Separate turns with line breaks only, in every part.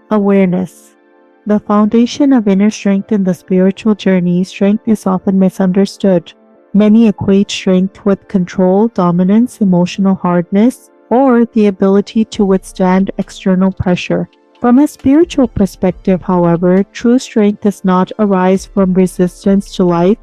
Awareness. The foundation of inner strength in the spiritual journey, strength is often misunderstood. Many equate strength with control, dominance, emotional hardness, or the ability to withstand external pressure. From a spiritual perspective, however, true strength does not arise from resistance to life,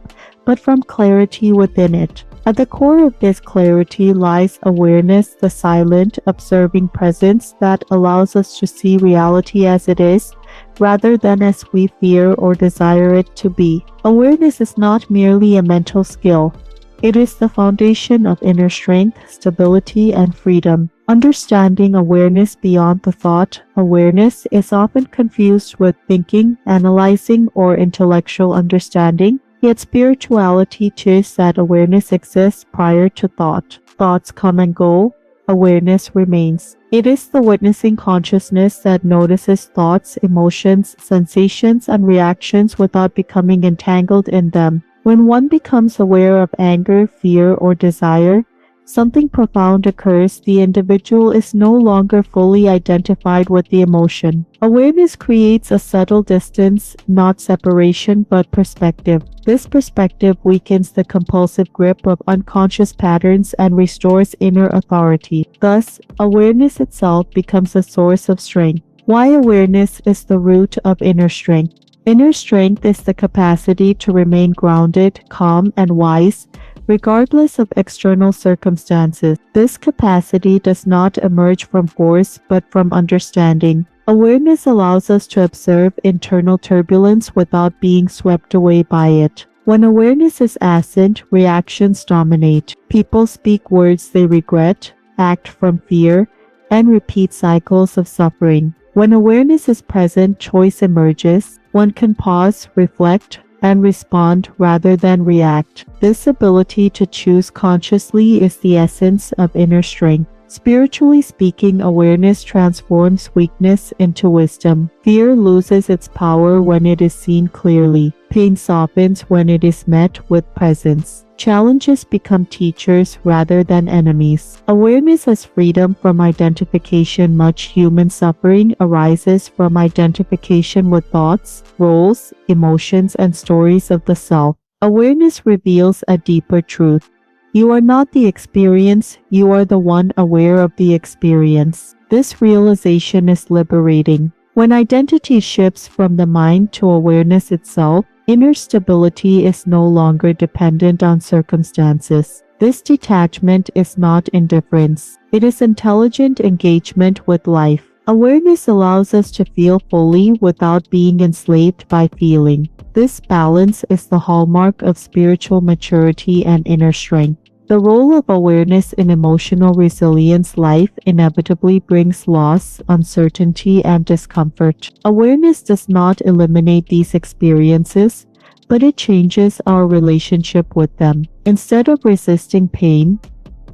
but from clarity within it. At the core of this clarity lies awareness, the silent, observing presence that allows us to see reality as it is, rather than as we fear or desire it to be. Awareness is not merely a mental skill. It is the foundation of inner strength, stability, and freedom. Understanding awareness beyond the thought, awareness is often confused with thinking, analyzing, or intellectual understanding. Yet spirituality teaches that awareness exists prior to thought. Thoughts come and go, awareness remains. It is the witnessing consciousness that notices thoughts, emotions, sensations, and reactions without becoming entangled in them. When one becomes aware of anger, fear, or desire, something profound occurs. The individual is no longer fully identified with the emotion. Awareness creates a subtle distance, not separation, but perspective. This perspective weakens the compulsive grip of unconscious patterns and restores inner authority. Thus, awareness itself becomes a source of strength. Why awareness is the root of inner strength. Inner strength is the capacity to remain grounded, calm, and wise, regardless of external circumstances. This capacity does not emerge from force, but from understanding. Awareness allows us to observe internal turbulence without being swept away by it. When awareness is absent, reactions dominate. People speak words they regret, act from fear, and repeat cycles of suffering. When awareness is present, choice emerges. One can pause, reflect, and respond rather than react. This ability to choose consciously is the essence of inner strength. Spiritually speaking, awareness transforms weakness into wisdom. Fear loses its power when it is seen clearly. Pain softens when it is met with presence. Challenges become teachers rather than enemies. Awareness as freedom from identification. Much human suffering arises from identification with thoughts, roles, emotions, and stories of the self. Awareness reveals a deeper truth. You are not the experience, you are the one aware of the experience. This realization is liberating. When identity shifts from the mind to awareness itself, inner stability is no longer dependent on circumstances. This detachment is not indifference. It is intelligent engagement with life. Awareness allows us to feel fully without being enslaved by feeling. This balance is the hallmark of spiritual maturity and inner strength. The role of awareness in emotional resilience. Life inevitably brings loss, uncertainty, and discomfort. Awareness does not eliminate these experiences, but it changes our relationship with them. Instead of resisting pain,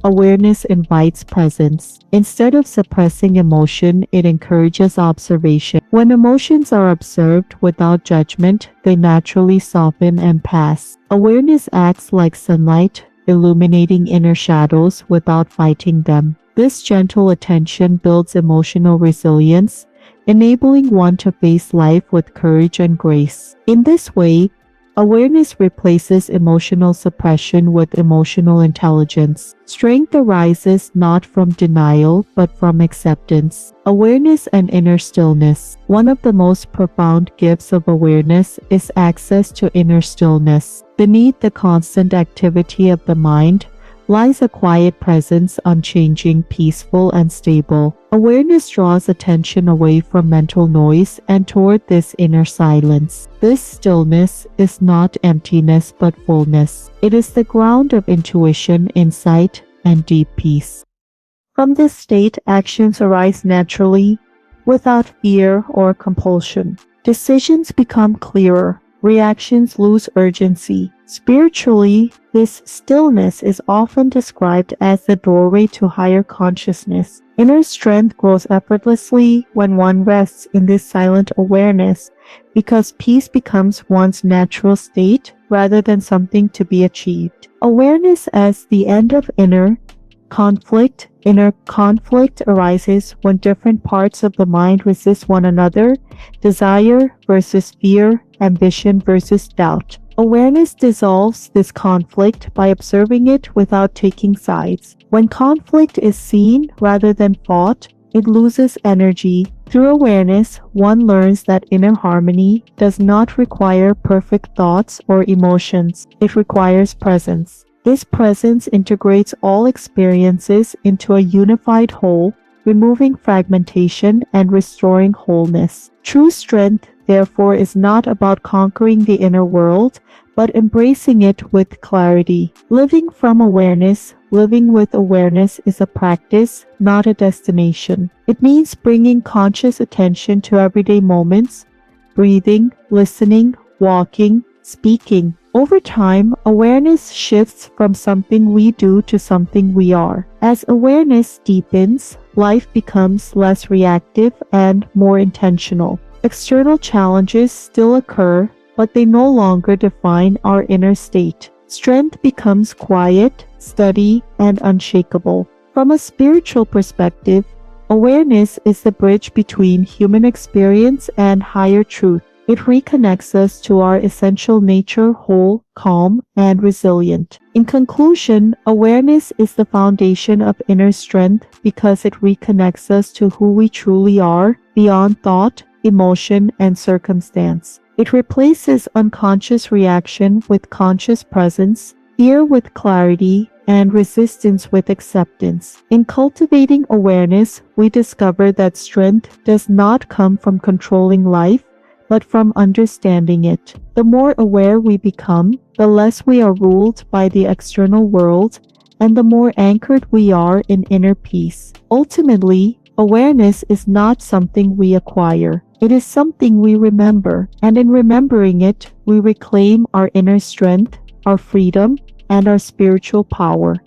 awareness invites presence. Instead of suppressing emotion, it encourages observation. When emotions are observed without judgment, they naturally soften and pass. Awareness acts like sunlight, illuminating inner shadows without fighting them. This gentle attention builds emotional resilience, enabling one to face life with courage and grace. In this way, awareness replaces emotional suppression with emotional intelligence. Strength arises not from denial, but from acceptance. Awareness and inner stillness. One of the most profound gifts of awareness is access to inner stillness. Beneath the constant activity of the mind lies a quiet presence, unchanging, peaceful, and stable. Awareness draws attention away from mental noise and toward this inner silence. This stillness is not emptiness but fullness. It is the ground of intuition, insight, and deep peace. From this state, actions arise naturally, without fear or compulsion. Decisions become clearer. Reactions lose urgency. Spiritually, this stillness is often described as the doorway to higher consciousness. Inner strength grows effortlessly when one rests in this silent awareness, because peace becomes one's natural state rather than something to be achieved. Awareness as the end of inner Conflict. Inner conflict arises when different parts of the mind resist one another, desire versus fear, ambition versus doubt. Awareness dissolves this conflict by observing it without taking sides. When conflict is seen rather than fought, it loses energy. Through awareness, one learns that inner harmony does not require perfect thoughts or emotions. It requires presence. This presence integrates all experiences into a unified whole, removing fragmentation and restoring wholeness. True strength, therefore, is not about conquering the inner world, but embracing it with clarity. Living from awareness, living with awareness is a practice, not a destination. It means bringing conscious attention to everyday moments, breathing, listening, walking, speaking. Over time, awareness shifts from something we do to something we are. As awareness deepens, life becomes less reactive and more intentional. External challenges still occur, but they no longer define our inner state. Strength becomes quiet, steady, and unshakable. From a spiritual perspective, awareness is the bridge between human experience and higher truth. It reconnects us to our essential nature, whole, calm, and resilient. In conclusion, awareness is the foundation of inner strength because it reconnects us to who we truly are, beyond thought, emotion, and circumstance. It replaces unconscious reaction with conscious presence, fear with clarity, and resistance with acceptance. In cultivating awareness, we discover that strength does not come from controlling life, but from understanding it. The more aware we become, the less we are ruled by the external world, and the more anchored we are in inner peace. Ultimately, awareness is not something we acquire. It is something we remember, and in remembering it, we reclaim our inner strength, our freedom, and our spiritual power.